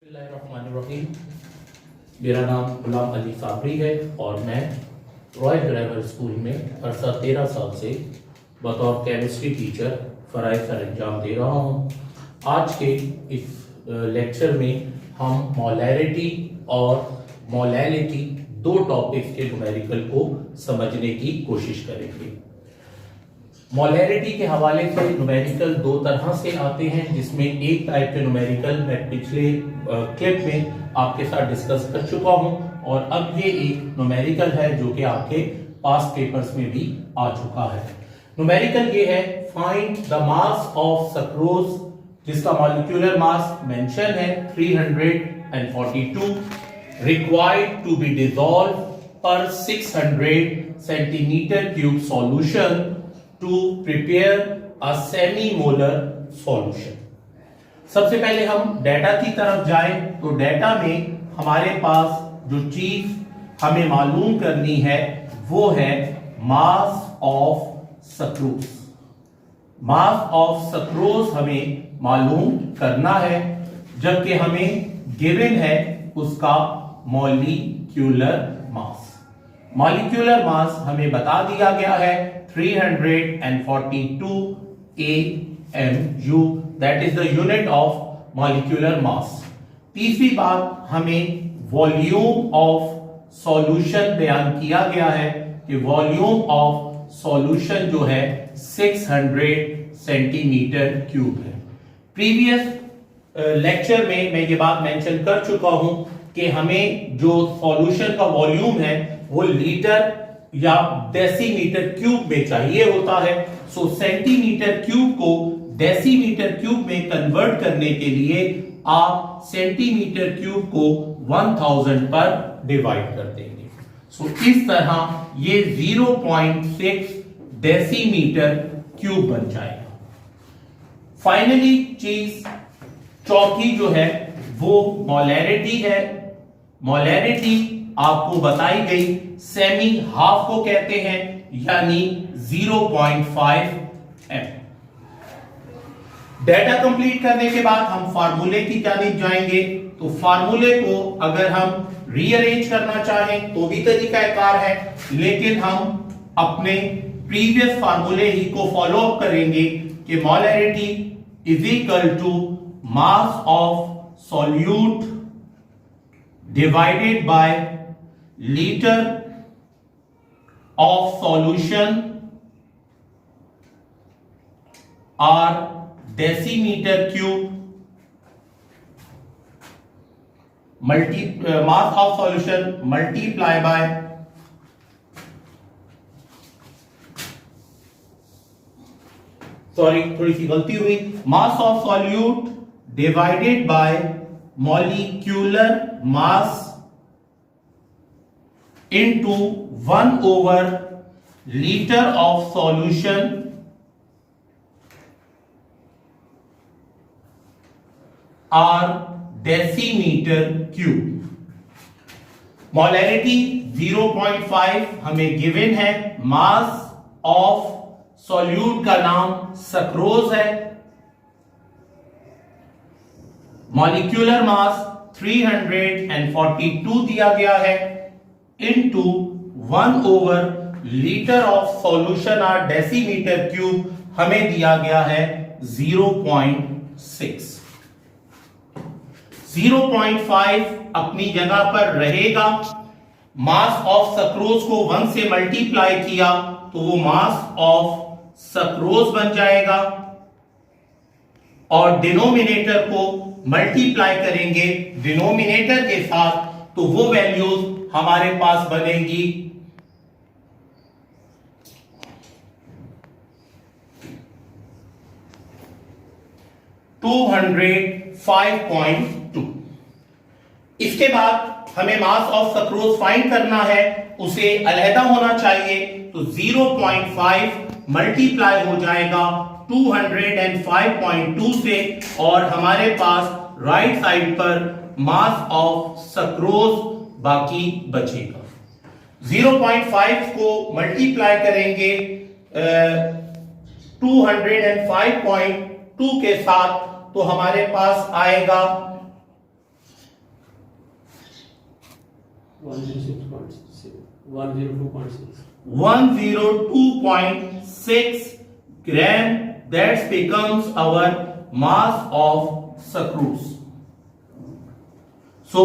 बिस्मिल्लाहिर्रहमानिर्रहीम। मेरा नाम गुलाम अली साबरी है और मैं रॉयल ड्राइवर स्कूल में अरसा 13 साल से बतौर केमिस्ट्री टीचर फ़राइज़ सर अंजाम दे रहा हूँ। आज के इस लेक्चर में हम मोलैरिटी और मोलैलिटी दो टॉपिक्स के न्यूमेरिकल को समझने की कोशिश करेंगे। मोलैरिटी के हवाले से न्यूमेरिकल दो तरह से आते हैं, जिसमें एक टाइप के न्यूमेरिकल मैं पिछले क्लिप में आपके साथ डिस्कस कर चुका हूं और अब ये एक न्यूमेरिकल है जो कि आपके पास्ट पेपर्स में भी आ चुका है। न्यूमेरिकल ये है find the mass of sucrose, जिसका मॉलिक्यूलर मास मेंशन है 342, रिक्वायर्ड टू बी डिसॉल्व पर 600 centimetre cube solution to prepare a semi-molar solution। सबसे पहले हम डेटा की तरफ जाएं तो डेटा में हमारे पास जो चीज हमें मालूम करनी है वो है mass of sucrose. Mass of sucrose हमें मालूम करना है, जबकि हमें गिवन है उसका मॉलिक्यूलर मास। मॉलिक्यूलर मास हमें बता दिया गया है 342 AMU, that is the unit of molecular mass। तीसरी बात, हमें वॉल्यूम ऑफ सॉल्यूशन बयान किया गया है कि वॉल्यूम ऑफ सॉल्यूशन जो है 600 सेंटीमीटर क्यूब है। प्रीवियस लेक्चर में मैं ये बात मेंशन कर चुका हूं कि हमें जो सॉल्यूशन का वॉल्यूम है वो लीटर या डेसीमीटर क्यूब में चाहिए होता है। सो सेंटीमीटर क्यूब को डेसीमीटर क्यूब में कन्वर्ट करने के लिए आप सेंटीमीटर क्यूब को 1000 पर डिवाइड कर देंगे। सो इस तरह ये 0.6 डेसीमीटर क्यूब बन जाएगा। फाइनली चीज चौथी जो है वो मोलैरिटी है। मोलैरिटी आपको बताई गई सेमी हाफ को कहते हैं, यानी 0.5 m। डेटा कंप्लीट करने के बाद हम फार्मूले की जानिब जाएंगे। तो फार्मूले को अगर हम रीअरेंज करना चाहें तो भी तरीकाकार है, लेकिन हम अपने प्रीवियस फार्मूले ही को फॉलो अप करेंगे कि molarity is equal to mass of solute divided by litre of solution or decimeter cube mass of solution multiply by थोड़ी सी गलती हुई, mass of solute divided by molecular mass into 1/liter of solution or decimeter cube। Molarity 0.5 हमें given है। मास of solute का नाम sucrose है। Molecular mass 342 दिया गया है into 1/liter of solution or decimeter cube हमें दिया गया है 0.6। 0.5 अपनी जगह पर रहेगा। मास ऑफ सक्रोज को 1 से मल्टीप्लाई किया तो वो मास ऑफ सक्रोज बन जाएगा और डिनोमिनेटर को मल्टीप्लाई करेंगे डिनोमिनेटर के साथ तो वो वैल्यूज हमारे पास बनेगी 205.2। इसके बाद हमें मास ऑफ सक्रोज फाइंड करना है, उसे अलहदा होना चाहिए तो 0.5 मल्टीप्लाई हो जाएगा 205.2 से और हमारे पास राइट साइड पर मास ऑफ सक्रोज बाकी बचेगा। 0.5 को मल्टीप्लाई करेंगे 205.2 के साथ तो हमारे पास आएगा 102.6 gram. That becomes our mass of sucrose. So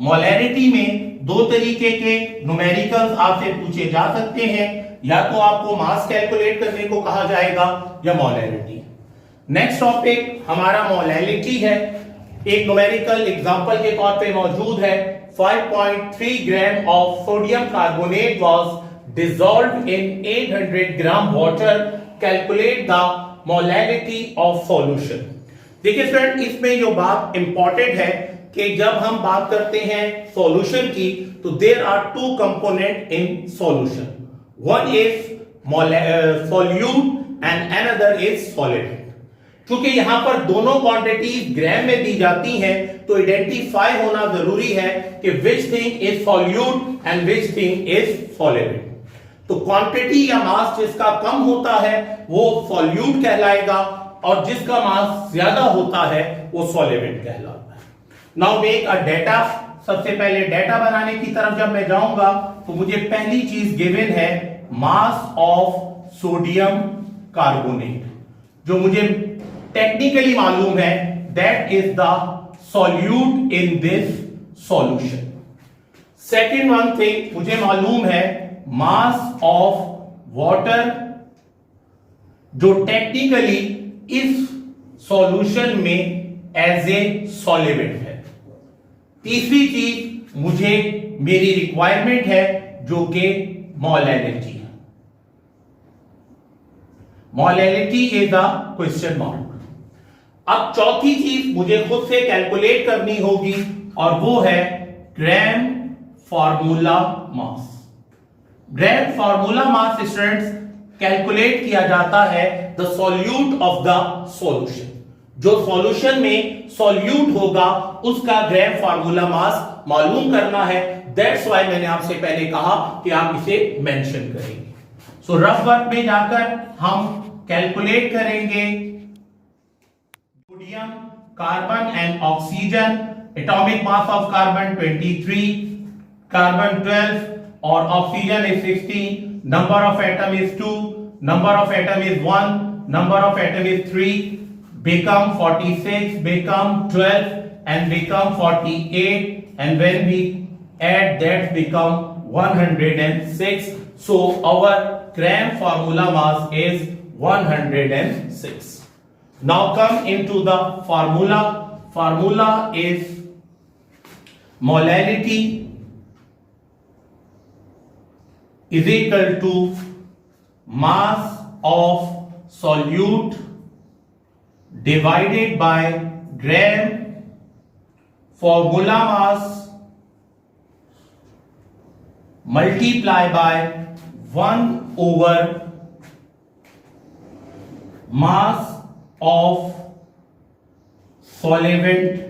molarity में दो तरीके के न्यूमेरिकल्स आपसे पूछे जा सकते हैं, या तो आपको मास कैलकुलेट करने को कहा जाएगा या मोलैरिटी। नेक्स्ट टॉपिक हमारा मोलैलिटी है। एक न्यूमेरिकल एग्जांपल के तौर पे मौजूद है। 5.3 gram of sodium carbonate was dissolved in 800 gram water, calculate the molality of solution. देखिए स्टूडेंट, इसमें जो बात इंपॉर्टेंट है कि जब हम बात करते हैं सॉल्यूशन की, तो there are two component in solution, one is solute and another is solid. क्योंकि यहां पर दोनों क्वांटिटीज ग्राम में दी जाती हैं, तो आइडेंटिफाई होना जरूरी है कि which thing is solute and which thing is solid. तो क्वांटिटी या मास जिसका कम होता है वो सॉल्यूट कहलाएगा, और जिसका मास ज्यादा होता है वो सॉल्वेंट कहलाता है। Now make a data. सबसे पहले डेटा बनाने की तरफ जब मैं जाऊंगा तो मुझे पहली चीज गिवन है मास ऑफ सोडियम कार्बोनेट, जो मुझे टेक्निकली मालूम है that is the solute in this solution. Second one thing मुझे मालूम है मास ऑफ वाटर, जो टेक्निकली इस सॉल्यूशन में एज ए सॉल्वेंट है। तीसरी चीज मुझे मेरी रिक्वायरमेंट है जो कि मोलैलिटी है। Molality is a question mark. अब चौथी चीज मुझे खुद से कैलकुलेट करनी होगी, और वो है ग्राम फार्मूला मास। ग्राम फार्मूला मास स्टूडेंट्स कैलकुलेट किया जाता है the solute of the solution. जो सॉल्यूशन में सॉल्यूट होगा उसका ग्राम फार्मूला मास मालूम करना है। दैट्स व्हाई मैंने आपसे पहले कहा कि आप इसे मेंशन करेंगे। सो रफ वर्क में जाकर हम कैलकुलेट करेंगे sodium, carbon and oxygen. Atomic mass of carbon 23, carbon 12 और oxygen is 16. Number of atom is 2, number of atom is 1, number of atom is 3, become 46, become 12 and become 48, and when we add that become 106. So our gram formula mass is 106. Now come into the formula. Formula is molality is equal to mass of solute divided by gram formula mass multiply by 1 over mass of solvent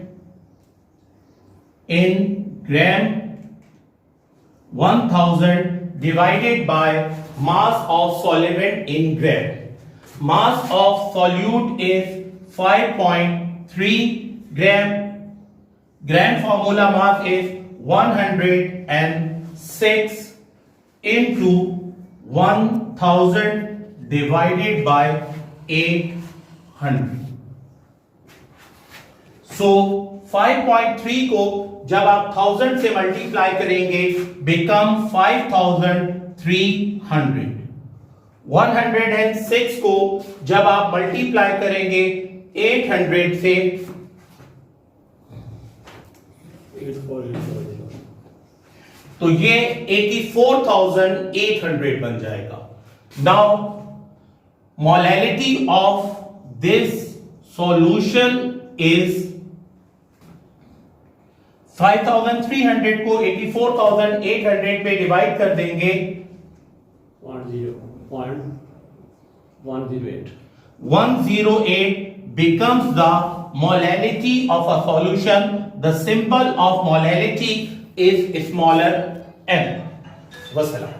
in gram 1000 divided by mass of solvent in gram. Mass of solute is 5.3 gram. Gram formula mass is 106 into 1000 divided by 800. So 5.3 को जब आप 1000 से multiply करेंगे become 5300। 106 को जब आप multiply करेंगे 800 से तो ये 84,800 बन जाएगा। Now molality of this solution is 5300 को 84,800 पे डिवाइड कर देंगे 108 becomes the molality of a solution. The symbol of molality is smaller m. Wassalam.